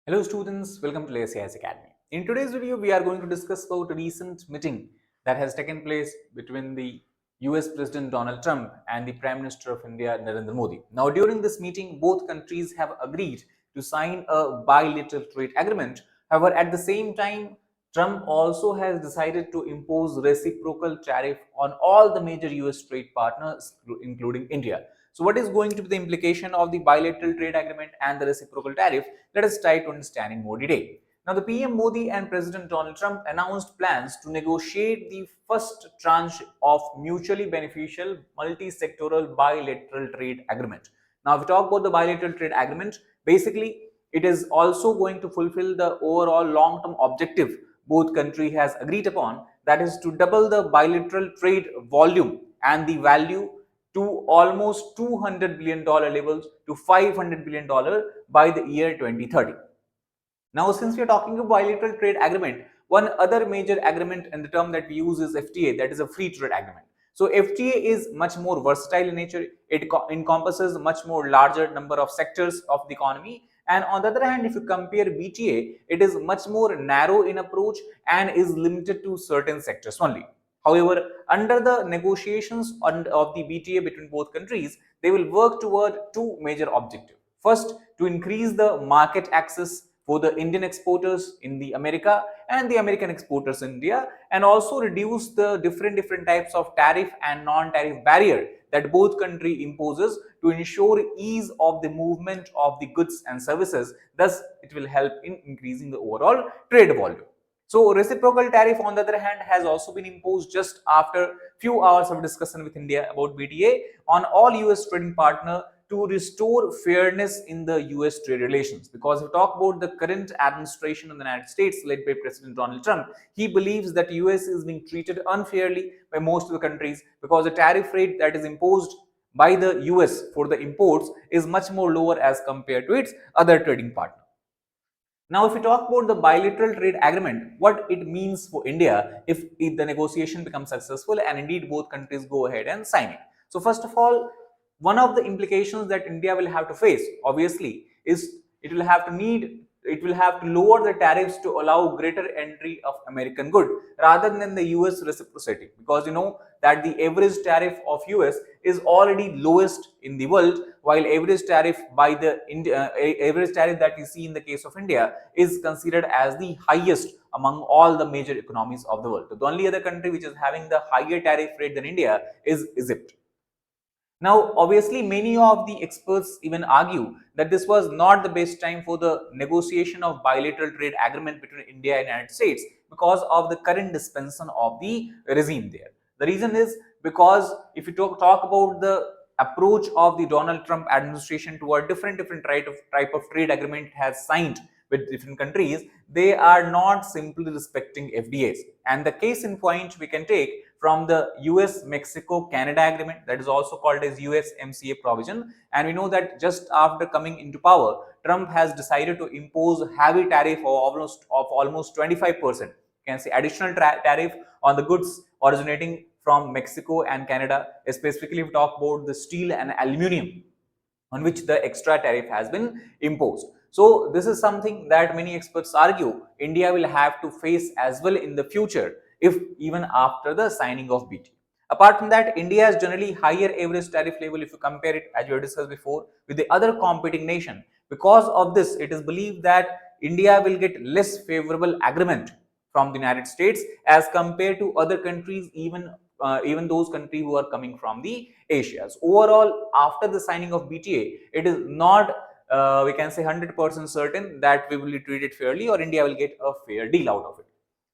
Hello students, welcome to IAS Academy. In today's video, we are going to discuss about a recent meeting that has taken place between the US President Donald Trump and the Prime Minister of India Narendra Modi. Now during this meeting, both countries have agreed to sign a bilateral trade agreement. However, at the same time, Trump also has decided to impose reciprocal tariff on all the major US trade partners, including India. So what is going to be the implication of the bilateral trade agreement and the reciprocal tariff? Let us try to understand in more detail. Now, the PM Modi and President Donald Trump announced plans to negotiate the first tranche of mutually beneficial multi-sectoral bilateral trade agreement. Now, if we talk about the bilateral trade agreement, basically it is also going to fulfill the overall long-term objective both countries has agreed upon, that is to double the bilateral trade volume and the value to almost $200 billion levels to $500 billion by the year 2030. Now, since we are talking about bilateral trade agreement, one other major agreement in the term that we use is FTA, that is a free trade agreement. So FTA is much more versatile in nature. It encompasses much more larger number of sectors of the economy. And on the other hand, if you compare BTA, it is much more narrow in approach and is limited to certain sectors only. However, under the negotiations of the BTA between both countries, they will work toward two major objectives. First, to increase the market access for the Indian exporters in the America and the American exporters in India, and also reduce the different types of tariff and non-tariff barrier that both country imposes to ensure ease of the movement of the goods and services. Thus, it will help in increasing the overall trade volume. So reciprocal tariff on the other hand has also been imposed just after few hours of discussion with India about BTA on all US trading partner to restore fairness in the US trade relations. Because if we talk about the current administration in the United States led by President Donald Trump, he believes that US is being treated unfairly by most of the countries because the tariff rate that is imposed by the US for the imports is much more lower as compared to its other trading partners. Now, if we talk about the bilateral trade agreement, what it means for India if the negotiation becomes successful and indeed both countries go ahead and sign it. So, first of all, one of the implications that India will have to face, obviously, is it will have to lower the tariffs to allow greater entry of American good rather than the US reciprocity, because you know that the average tariff of US is already lowest in the world, while average tariff by the average tariff that we see in the case of India is considered as the highest among all the major economies of the world. So the only other country which is having the higher tariff rate than India is Egypt. Now, obviously, many of the experts even argue that this was not the best time for the negotiation of bilateral trade agreement between India and United States because of the current dispensation of the regime there. The reason is because if you talk about the approach of the Donald Trump administration toward different type of trade agreement it has signed with different countries, they are not simply respecting FDAs. And the case in point we can take from the US-Mexico-Canada agreement, that is also called as USMCA provision. And we know that just after coming into power, Trump has decided to impose heavy tariff of almost 25%. You can say additional tariff on the goods originating from Mexico and Canada, specifically if we talk about the steel and aluminum on which the extra tariff has been imposed. So this is something that many experts argue India will have to face as well in the future, if even after the signing of BT. Apart from that, India has generally higher average tariff level if you compare it, as we have discussed before, with the other competing nation. Because of this, it is believed that India will get less favorable agreement from the United States as compared to other countries, even those countries who are coming from the Asia. So overall, after the signing of BTA, it is not we can say 100% certain that we will be treated fairly or India will get a fair deal out of it.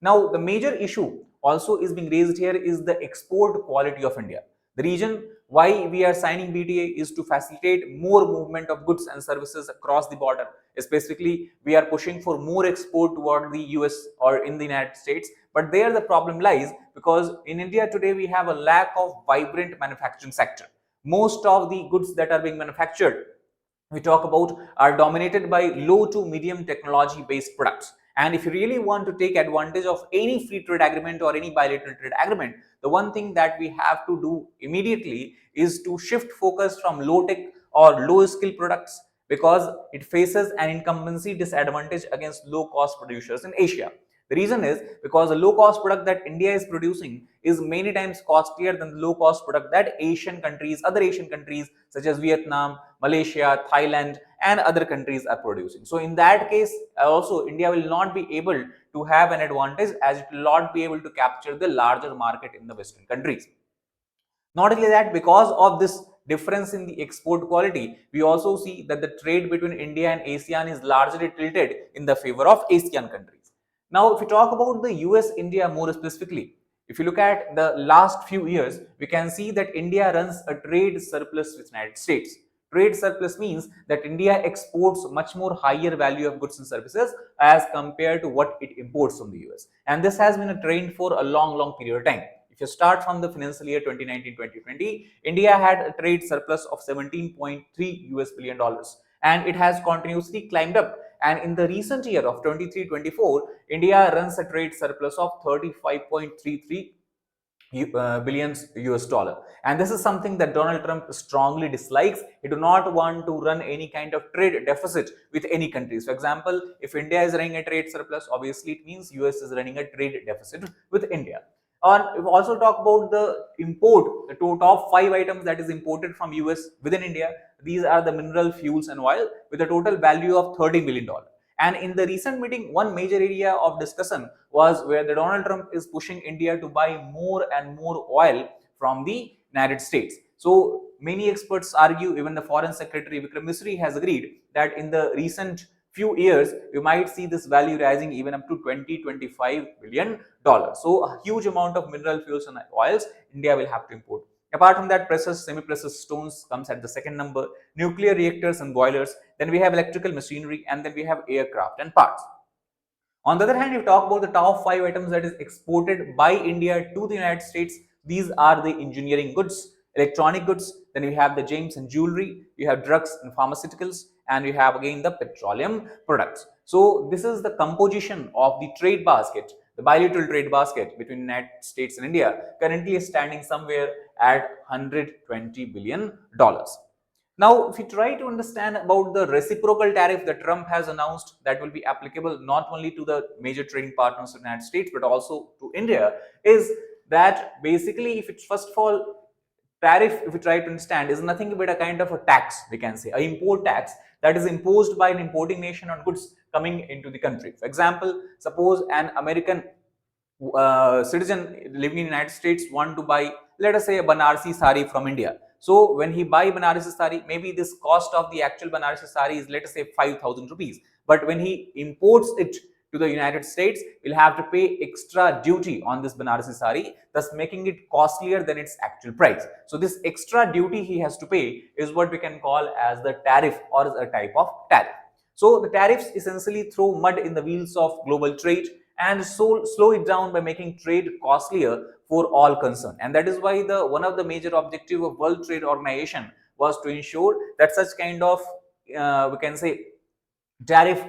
Now, the major issue also is being raised here is the export quality of India. The reason why we are signing BTA is to facilitate more movement of goods and services across the border. Specifically, we are pushing for more export toward the US or in the United States. But there the problem lies because in India today we have a lack of vibrant manufacturing sector. Most of the goods that are being manufactured we talk about are dominated by low to medium technology based products. And if you really want to take advantage of any free trade agreement or any bilateral trade agreement, the one thing that we have to do immediately is to shift focus from low tech or low skill products because it faces an incumbency disadvantage against low-cost producers in Asia. The reason is because the low-cost product that India is producing is many times costlier than the low-cost product that other Asian countries such as Vietnam, Malaysia, Thailand, and other countries are producing. So in that case, also India will not be able to have an advantage, as it will not be able to capture the larger market in the Western countries. Not only that, because of this difference in the export quality, we also see that the trade between India and ASEAN is largely tilted in the favor of ASEAN countries. Now, if we talk about the US India more specifically, if you look at the last few years, we can see that India runs a trade surplus with United States. Trade surplus means that India exports much more higher value of goods and services as compared to what it imports from the US. And this has been a trend for a long period of time. If you start from the financial year 2019-2020, India had a trade surplus of 17.3 US billion dollars, and it has continuously climbed up. And in the recent year of 23-24, India runs a trade surplus of 35.33 billions US dollar. And this is something that Donald Trump strongly dislikes. He do not want to run any kind of trade deficit with any countries. For example, if India is running a trade surplus, obviously it means US is running a trade deficit with India. Or we also talk about the import, the top 5 items that is imported from US within India. These are the mineral, fuels and oil with a total value of $30 billion. And in the recent meeting, one major area of discussion was where the Donald Trump is pushing India to buy more and more oil from the United States. So many experts argue, even the Foreign Secretary Vikram Misri has agreed that in the recent few years, we might see this value rising even up to $20-25 billion. So a huge amount of mineral fuels and oils India will have to import. Apart from that, precious, semi-precious stones comes at the second number, nuclear reactors and boilers, then we have electrical machinery, and then we have aircraft and parts. On the other hand, if you talk about the top 5 items that is exported by India to the United States, these are the engineering goods, electronic goods, then we have the gems and jewelry, you have drugs and pharmaceuticals, and you have again the petroleum products. So this is the composition of the trade basket, the bilateral trade basket between the United States and India, currently is standing somewhere at $120 billion. Now, if you try to understand about the reciprocal tariff that Trump has announced that will be applicable not only to the major trading partners of the United States but also to India, is that basically, if it's first of all, tariff, if you try to understand, is nothing but a kind of a tax, we can say, an import tax that is imposed by an importing nation on goods coming into the country. For example, suppose an American citizen living in the United States want to buy, let us say, a Banarsi sari from India. So when he buy Banarasi sari, maybe this cost of the actual Banarasi sari is, let us say, 5,000 rupees. But when he imports it to the United States, he'll have to pay extra duty on this Banarasi sari, thus making it costlier than its actual price. So this extra duty he has to pay is what we can call as the tariff, or as a type of tariff. So the tariffs essentially throw mud in the wheels of global trade and slow it down by making trade costlier for all concerned. And that is why one of the major objective of World Trade Organization was to ensure that such kind of we can say tariff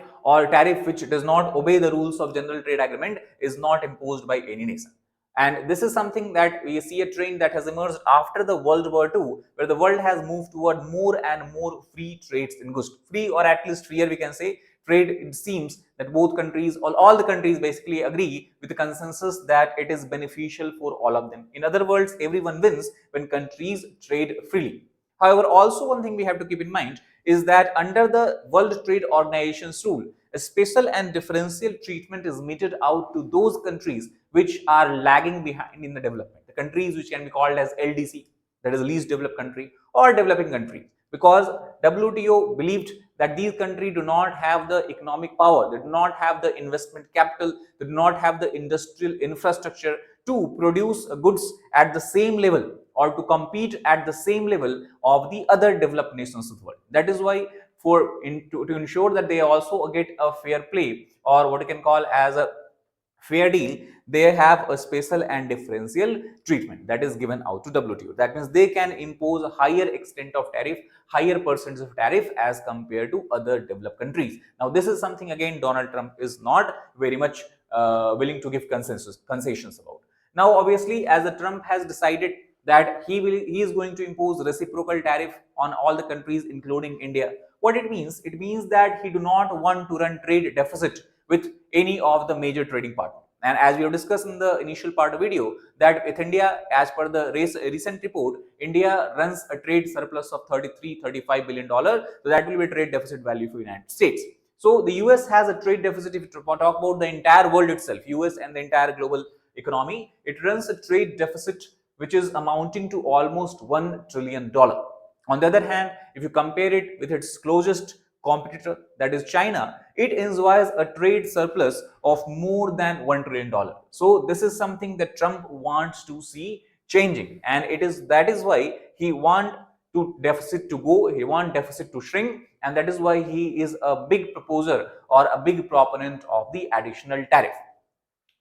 which does not obey the rules of general trade agreement is not imposed by any nation. And this is something that we see a trend that has emerged after the World War II, where the world has moved toward more and more free trades in goods. Free, or at least freer, we can say, trade. It seems that both countries, all the countries basically agree with the consensus that it is beneficial for all of them. In other words, everyone wins when countries trade freely. However, also one thing we have to keep in mind is that under the World Trade Organization's rule, a special and differential treatment is meted out to those countries which are lagging behind in the development. The countries which can be called as LDC, that is least developed country, or developing country, because WTO believed that these countries do not have the economic power, they do not have the investment capital, they do not have the industrial infrastructure to produce goods at the same level or to compete at the same level of the other developed nations of the world. That is why to ensure that they also get a fair play, or what you can call as a fair deal, they have a special and differential treatment that is given out to WTO. That means they can impose a higher extent of tariff, higher percentage of tariff as compared to other developed countries. Now, this is something again Donald Trump is not very much willing to give concessions about. Now, obviously, as the Trump has decided that he is going to impose reciprocal tariff on all the countries including India. What it means? It means that he do not want to run trade deficit with any of the major trading partners. And as we have discussed in the initial part of the video, that with India, as per the recent report, India runs a trade surplus of 33-35 billion dollars. So that will be a trade deficit value for the United States. So the US has a trade deficit. If you talk about the entire world itself, US and the entire global economy, it runs a trade deficit which is amounting to almost $1 trillion. On the other hand, if you compare it with its closest competitor, that is China, it enjoys a trade surplus of more than $1 trillion. So this is something that Trump wants to see changing, and that is why he want to deficit to go, he want deficit to shrink, and that is why he is a big proposer or a big proponent of the additional tariff.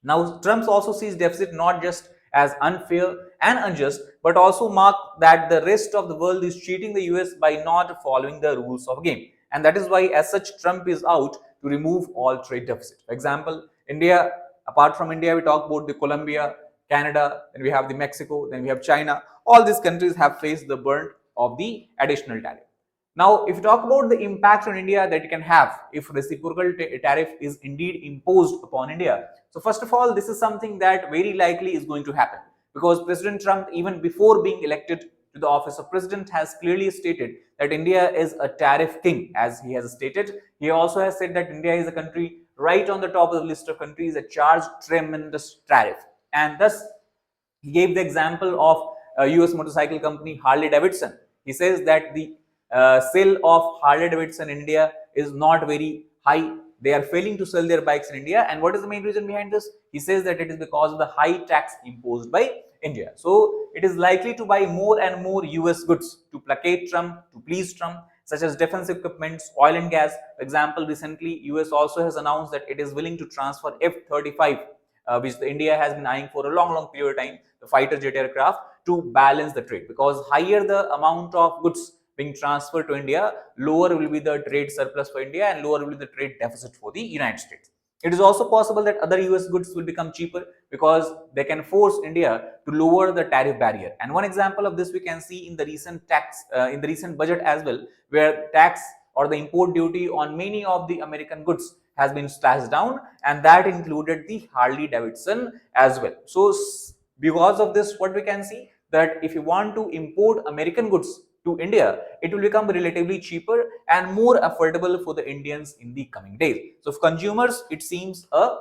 Now, Trump also sees deficit not just as unfair and unjust, but also mark that the rest of the world is cheating the US by not following the rules of game. And that is why, as such, Trump is out to remove all trade deficit. For example, India, apart from India, we talk about the Colombia, Canada, then we have the Mexico, then we have China. All these countries have faced the burden of the additional tariff. Now, if you talk about the impact on India that it can have if reciprocal tariff is indeed imposed upon India. So, first of all, this is something that very likely is going to happen, because President Trump, even before being elected to the office of president, has clearly stated that India is a tariff king, as he has stated. He also has said that India is a country right on the top of the list of countries that charge tremendous tariff. And thus, he gave the example of US motorcycle company Harley Davidson. He says that the sale of Harley Davidson in India is not very high. They are failing to sell their bikes in India. And what is the main reason behind this? He says that it is because of the high tax imposed by India. So it is likely to buy more and more US goods to placate Trump, to please Trump, such as defense equipment, oil and gas. For example, recently US also has announced that it is willing to transfer F-35, which India has been eyeing for a long period of time, the fighter jet aircraft, to balance the trade, because higher the amount of goods being transferred to India, lower will be the trade surplus for India and lower will be the trade deficit for the United States. It is also possible that other US goods will become cheaper because they can force India to lower the tariff barrier. And one example of this we can see in the recent budget as well, where tax or the import duty on many of the American goods has been slashed down, and that included the Harley Davidson as well. So because of this, what we can see, that if you want to import American goods to India, it will become relatively cheaper and more affordable for the Indians in the coming days. So for consumers, it seems a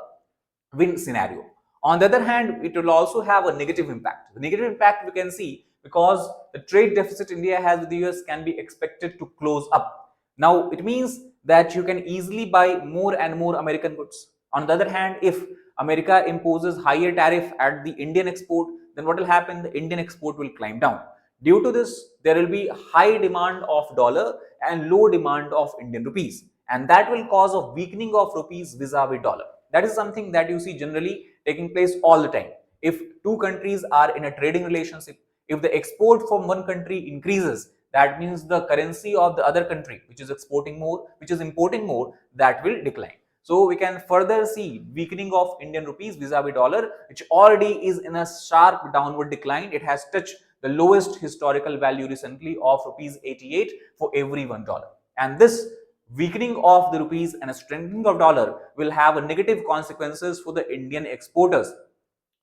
win scenario. On the other hand, it will also have a negative impact. The negative impact we can see, because the trade deficit India has with the US can be expected to close up. Now, it means that you can easily buy more and more American goods. On the other hand, if America imposes higher tariff at the Indian export, then what will happen? The Indian export will climb down. Due to this, there will be high demand of dollar and low demand of Indian rupees, and that will cause a weakening of rupees vis-a-vis dollar. That is something that you see generally taking place all the time. If two countries are in a trading relationship, if the export from one country increases, that means the currency of the other country, which is importing more, that will decline. So we can further see weakening of Indian rupees vis-a-vis dollar, which already is in a sharp downward decline. It has touched the lowest historical value recently of rupees 88 for every $1. And this weakening of the rupees and a strengthening of dollar will have a negative consequences for the Indian exporters,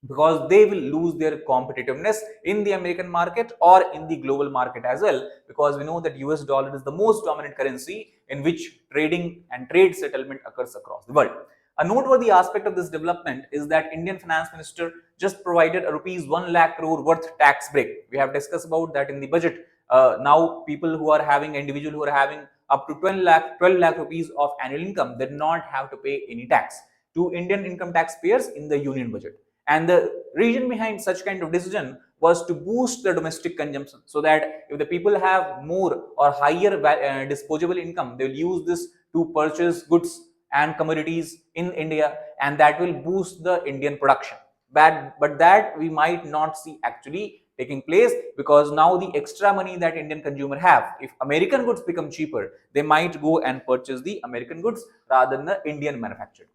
because they will lose their competitiveness in the American market or in the global market as well, because we know that US dollar is the most dominant currency in which trading and trade settlement occurs across the world. A noteworthy aspect of this development is that Indian finance minister just provided a rupees 1 lakh crore worth tax break. We have discussed about that in the budget. Now people who are having, individual who are having up to 12 lakh rupees of annual income, they do not have to pay any tax to Indian income taxpayers in the union budget. And the reason behind such kind of decision was to boost the domestic consumption, so that if the people have more or higher disposable income, they will use this to purchase goods and commodities in India, and that will boost the Indian production. But that we might not see actually taking place, because now the extra money that Indian consumer have, if American goods become cheaper, they might go and purchase the American goods rather than the Indian manufactured goods.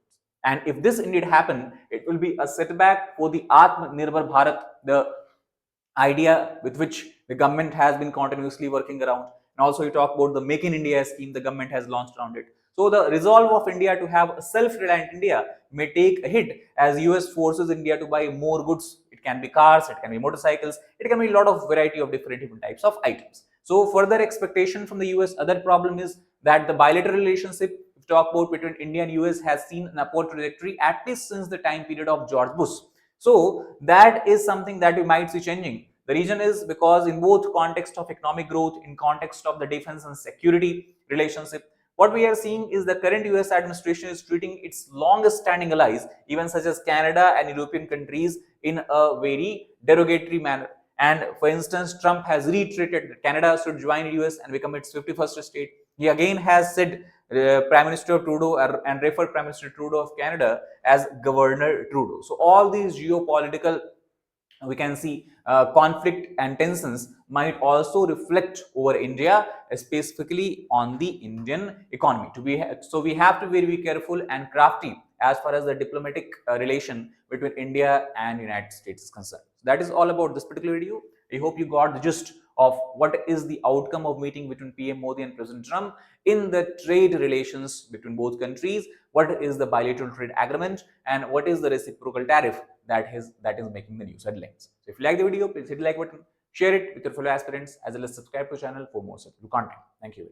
And if this indeed happen, it will be a setback for the Atmanirbhar Bharat, the idea with which the government has been continuously working around. And also you talk about the Make in India scheme the government has launched around it. So the resolve of India to have a self-reliant India may take a hit as US forces India to buy more goods. It can be cars, it can be motorcycles, it can be a lot of variety of different types of items. So further expectation from the US, other problem is that the bilateral relationship, if you talk about between India and US, has seen an upward trajectory at least since the time period of George Bush. So that is something that we might see changing. The reason is because in both context of economic growth, in context of the defense and security relationship, what we are seeing is the current US administration is treating its longest standing allies, even such as Canada and European countries, in a very derogatory manner. And for instance, Trump has reiterated that Canada should join the US and become its 51st state. He again has said Prime Minister Trudeau and referred Prime Minister Trudeau of Canada as Governor Trudeau. So all these geopolitical, we can see conflict and tensions might also reflect over India, specifically on the Indian economy. So we have to be very careful and crafty as far as the diplomatic relation between India and United States is concerned. So that is all about this particular video. I hope you got the gist of what is the outcome of meeting between PM Modi and President Trump in the trade relations between both countries, what is the bilateral trade agreement, and what is the reciprocal tariff that is making the news headlines. So if you like the video, please hit the like button, share it with your fellow aspirants, as well as subscribe to the channel for more such content. Thank you.